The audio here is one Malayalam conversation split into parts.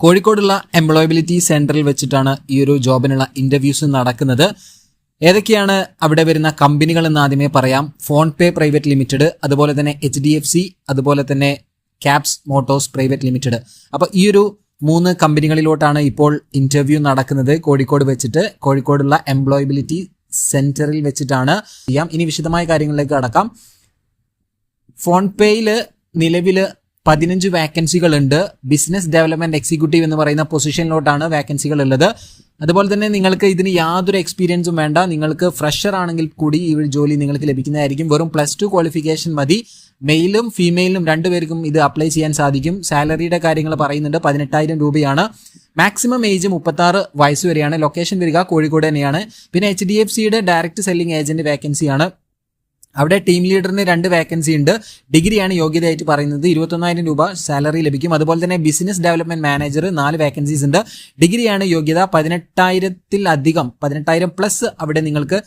കോഴിക്കോടുള്ള എംപ്ലോയബിലിറ്റി സെന്ററിൽ വെച്ചിട്ടാണ് ഈ ഒരു ജോബിനുള്ള ഇന്റർവ്യൂസ് നടക്കുന്നത്. ഏതൊക്കെയാണ് അവിടെ വരുന്ന കമ്പനികൾ എന്ന് ആദ്യമേ പറയാം. ഫോൺ പേ പ്രൈവറ്റ് ലിമിറ്റഡ്, അതുപോലെ തന്നെ HDFC, അതുപോലെ തന്നെ ക്യാപ്സ് മോട്ടോഴ്സ് പ്രൈവറ്റ് ലിമിറ്റഡ്. അപ്പോൾ ഈ ഒരു 3 കമ്പനികളിലോട്ടാണ് ഇപ്പോൾ ഇന്റർവ്യൂ നടക്കുന്നത് കോഴിക്കോട് വെച്ചിട്ട്. കോഴിക്കോടുള്ള എംപ്ലോയബിലിറ്റി സെന്ററിൽ വെച്ചിട്ടാണ് ചെയ്യാം. ഇനി വിശദമായ കാര്യങ്ങളിലേക്ക് കടക്കാം. ഫോൺ പേയിൽ നിലവിൽ 15 വാക്കൻസികളുണ്ട്. ബിസിനസ് ഡെവലപ്മെന്റ് എക്സിക്യൂട്ടീവ് എന്ന് പറയുന്ന പൊസിഷനിലോട്ടാണ് വാക്കൻസികൾ ഉള്ളത്. അതുപോലെ തന്നെ നിങ്ങൾക്ക് ഇതിന് യാതൊരു എക്സ്പീരിയൻസും വേണ്ട. നിങ്ങൾക്ക് ഫ്രഷർ ആണെങ്കിൽ കൂടി ഈ ജോലി നിങ്ങൾക്ക് ലഭിക്കുന്നതായിരിക്കും. വെറും +2 ക്വാളിഫിക്കേഷൻ മതി. മെയിലും ഫീമെയിലും രണ്ടുപേർക്കും ഇത് അപ്ലൈ ചെയ്യാൻ സാധിക്കും. സാലറിയുടെ കാര്യങ്ങൾ പറയുന്നുണ്ട്. 18,000 രൂപയാണ്. മാക്സിമം ഏജ് 36 വയസ്സ് വരെയാണ്. ലൊക്കേഷൻ വരിക കോഴിക്കോട് തന്നെയാണ്. പിന്നെ HDFCയുടെ ഡയറക്റ്റ് സെല്ലിംഗ് ഏജന്റ് വേക്കൻസിയാണ്. അവിടെ ടീം ലീഡറിന് 2 വേക്കൻസി ഉണ്ട്. ഡിഗ്രിയാണ് യോഗ്യതയായിട്ട് പറയുന്നത്. 21,000 രൂപ സാലറി ലഭിക്കും. അതുപോലെ തന്നെ ബിസിനസ് ഡെവലപ്മെന്റ് മാനേജർ 4 വേക്കൻസീസ് ഉണ്ട്. ഡിഗ്രിയാണ് യോഗ്യത. 18,000 പ്ലസ് അവിടെ നിങ്ങൾക്ക്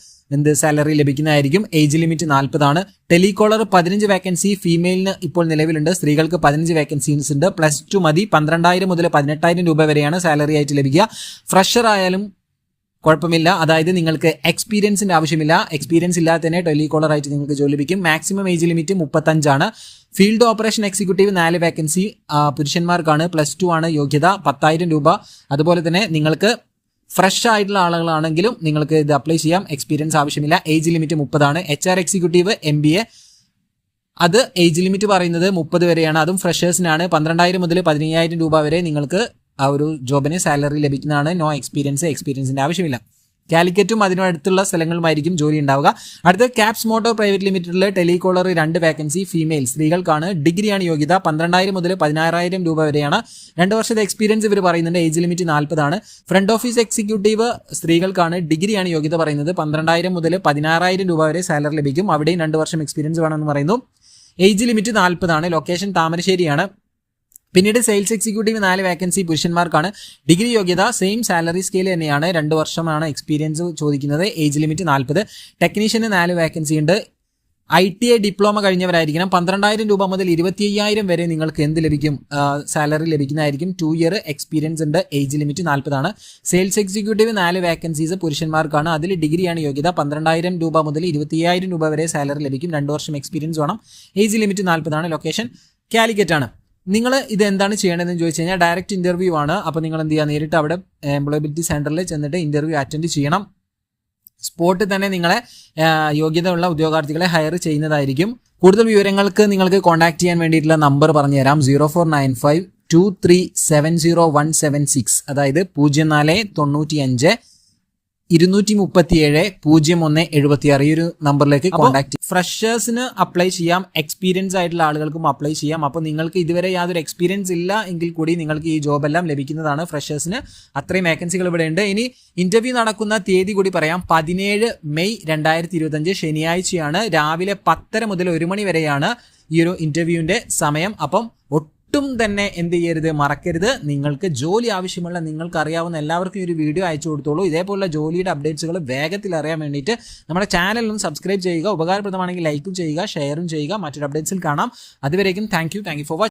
സാലറി ലഭിക്കുന്നതായിരിക്കും. ഏജ് ലിമിറ്റ് 40 ആണ്. ടെലികോളർ 15 വേക്കൻസി ഫീമെയിലിന് ഇപ്പോൾ നിലവിലുണ്ട്. സ്ത്രീകൾക്ക് 15 വേക്കൻസീസ് ഉണ്ട്. +2 മതി. 12,000 മുതൽ 18,000 രൂപ വരെയാണ് സാലറി ആയിട്ട് ലഭിക്കുക. ഫ്രഷർ ആയാലും കുഴപ്പമില്ല. അതായത് നിങ്ങൾക്ക് എക്സ്പീരിയൻസിന്റെ ആവശ്യമില്ല. എക്സ്പീരിയൻസ് ഇല്ലാതെ തന്നെ ടെലികോളർ ആയിട്ട് നിങ്ങൾക്ക് ജോലി ലഭിക്കും. മാക്സിമം ഏജ് ലിമിറ്റ് 35 ആണ്. ഫീൽഡ് ഓപ്പറേഷൻ എക്സിക്യൂട്ടീവ് 4 വേക്കൻസി പുരുഷന്മാർക്കാണ്. +2 ആണ് യോഗ്യത. 10,000 രൂപ. അതുപോലെ തന്നെ നിങ്ങൾക്ക് ഫ്രഷ് ആയിട്ടുള്ള ആളുകളാണെങ്കിലും നിങ്ങൾക്ക് ഇത് അപ്ലൈ ചെയ്യാം. എക്സ്പീരിയൻസ് ആവശ്യമില്ല. ഏജ് ലിമിറ്റ് 30 ആണ്. HR എക്സിക്യൂട്ടീവ് MBA, അത് ഏജ് ലിമിറ്റ് പറയുന്നത് 30 വരെയാണ്. അതും ഫ്രഷേഴ്സിനാണ്. 12,000 മുതൽ 15,000 രൂപ വരെ നിങ്ങൾക്ക് ആ ഒരു ജോബിന് സാലറി ലഭിക്കുന്നതാണ്. നോ എക്സ്പീരിയൻസിന്റെ ആവശ്യമില്ല. കാലിക്കറ്റും അതിനടുത്തുള്ള സ്ഥലങ്ങളുമായിരിക്കും ജോലി ഉണ്ടാവുക. അടുത്ത ക്യാപ്സ് മോട്ടോർ പ്രൈവറ്റ് ലിമിറ്റഡിലെ ടെലികോളർ 2 വേക്കൻസി ഫീമെയിൽ സ്ത്രീകൾക്കാണ്. ഡിഗ്രിയാണ് യോഗ്യത. 12,000 മുതൽ 16,000 രൂപ വരെയാണ്. 2 വർഷത്തെ എക്സ്പീരിയൻസ് ഇവർ പറയുന്നുണ്ട്. ഏജ് ലിമിറ്റ് 40 ആണ്. ഫ്രണ്ട് ഓഫീസ് എക്സിക്യൂട്ടീവ് സ്ത്രീകൾക്കാണ്. ഡിഗ്രിയാണ് യോഗ്യത പറയുന്നത്. 12,000 മുതൽ 16,000 രൂപ വരെ സാലറി ലഭിക്കും. അവിടെയും 2 വർഷം എക്സ്പീരിയൻസ് വേണമെന്ന് പറയുന്നു. ഏജ് ലിമിറ്റ് 40 ആണ്. ലൊക്കേഷൻ താമരശ്ശേരിയാണ്. പിന്നീട് സെയിൽസ് എക്സിക്യൂട്ടീവ് 4 വേക്കൻസി പുരുഷന്മാർക്കാണ്. ഡിഗ്രി യോഗ്യത. സെയിം സാലറി സ്കെയിൽ തന്നെയാണ്. 2 വർഷമാണ് എക്സ്പീരിയൻസ് ചോദിക്കുന്നത്. Age limit 40. ടെക്നീഷ്യന് 4 വേക്കൻസി ഉണ്ട്. ITI ഡിപ്ലോമ കഴിഞ്ഞവരായിരിക്കണം. 12,000 രൂപ മുതൽ 25,000 വരെ നിങ്ങൾക്ക് എന്ത് ലഭിക്കും, സാലറി ലഭിക്കുന്നതായിരിക്കും. 2 ഇയർ എക്സ്പീരിയൻസ് ഉണ്ട്. ഏജ് ലിമിറ്റ് 40 ആണ്. സെയിൽസ് എക്സിക്യൂട്ടീവ് 4 വേക്കൻസീസ് പുരുഷന്മാർക്കാണ്. അതിൽ ഡിഗ്രിയാണ് യോഗ്യത. 12,000 രൂപ മുതൽ 25,000 രൂപ വരെ സാലറി ലഭിക്കും. 2 വർഷം എക്സ്പീരിയൻസ് വേണം. ഏജ് ലിമിറ്റ് 40 ആണ്. ലൊക്കേഷൻ കാലിക്കറ്റ് ആണ്. നിങ്ങൾ ഇത് എന്താണ് ചെയ്യേണ്ടതെന്ന് ചോദിച്ചു കഴിഞ്ഞാൽ ഡയറക്റ്റ് ഇന്റർവ്യൂ ആണ്. അപ്പോൾ നിങ്ങൾ എന്ത് ചെയ്യുക, നേരിട്ട് അവിടെ എംപ്ലോയബിലിറ്റി സെന്ററിൽ ചെന്നിട്ട് ഇന്റർവ്യൂ അറ്റൻഡ് ചെയ്യണം. സ്പോട്ടിൽ തന്നെ നിങ്ങളെ യോഗ്യതയുള്ള ഉദ്യോഗാർത്ഥികളെ ഹയർ ചെയ്യുന്നതായിരിക്കും. കൂടുതൽ വിവരങ്ങൾക്ക് നിങ്ങൾക്ക് കോൺടാക്ട് ചെയ്യാൻ വേണ്ടിയിട്ടുള്ള നമ്പർ പറഞ്ഞു തരാം. 0495237017 അതായത് 0495 237 0176 ഈ ഒരു നമ്പറിലേക്ക് കോൺടാക്ട് ചെയ്യാം. ഫ്രഷേഴ്സിന് അപ്ലൈ ചെയ്യാം. എക്സ്പീരിയൻസ് ആയിട്ടുള്ള ആളുകൾക്കും അപ്ലൈ ചെയ്യാം. അപ്പോൾ നിങ്ങൾക്ക് ഇതുവരെ യാതൊരു എക്സ്പീരിയൻസ് ഇല്ല എങ്കിൽ കൂടി നിങ്ങൾക്ക് ഈ ജോബ് എല്ലാം ലഭിക്കുന്നതാണ്. ഫ്രഷേഴ്സിന് അത്രയും വേക്കൻസികൾ ഇവിടെ ഉണ്ട്. ഇനി ഇന്റർവ്യൂ നടക്കുന്ന തീയതി കൂടി പറയാം. 17 മെയ് 2025 ശനിയാഴ്ചയാണ്. രാവിലെ 10:30 മുതൽ 1 മണി വരെയാണ് ഈ ഒരു ഇന്റർവ്യൂവിന്റെ സമയം. അപ്പം ഒട്ടും തന്നെ എന്ത് ചെയ്യരുത്, മറക്കരുത്. നിങ്ങൾക്ക് ജോലി ആവശ്യമുള്ള, നിങ്ങൾക്ക് അറിയാവുന്ന എല്ലാവർക്കും ഈ ഒരു വീഡിയോ അയച്ചു കൊടുത്തോളൂ. ഇതേപോലുള്ള ജോലിയുടെ അപ്ഡേറ്റ്സുകൾ വേഗത്തിൽ അറിയാൻ വേണ്ടിയിട്ട് നമ്മുടെ ചാനലിലും സബ്സ്ക്രൈബ് ചെയ്യുക. ഉപകാരപ്രദമാണെങ്കിൽ ലൈക്കും ചെയ്യുക, ഷെയറും ചെയ്യുക. മറ്റൊരു അപ്ഡേറ്റ്സിൽ കാണാം. അതുവരേക്കും താങ്ക് യു ഫോർ വാച്ചിങ്.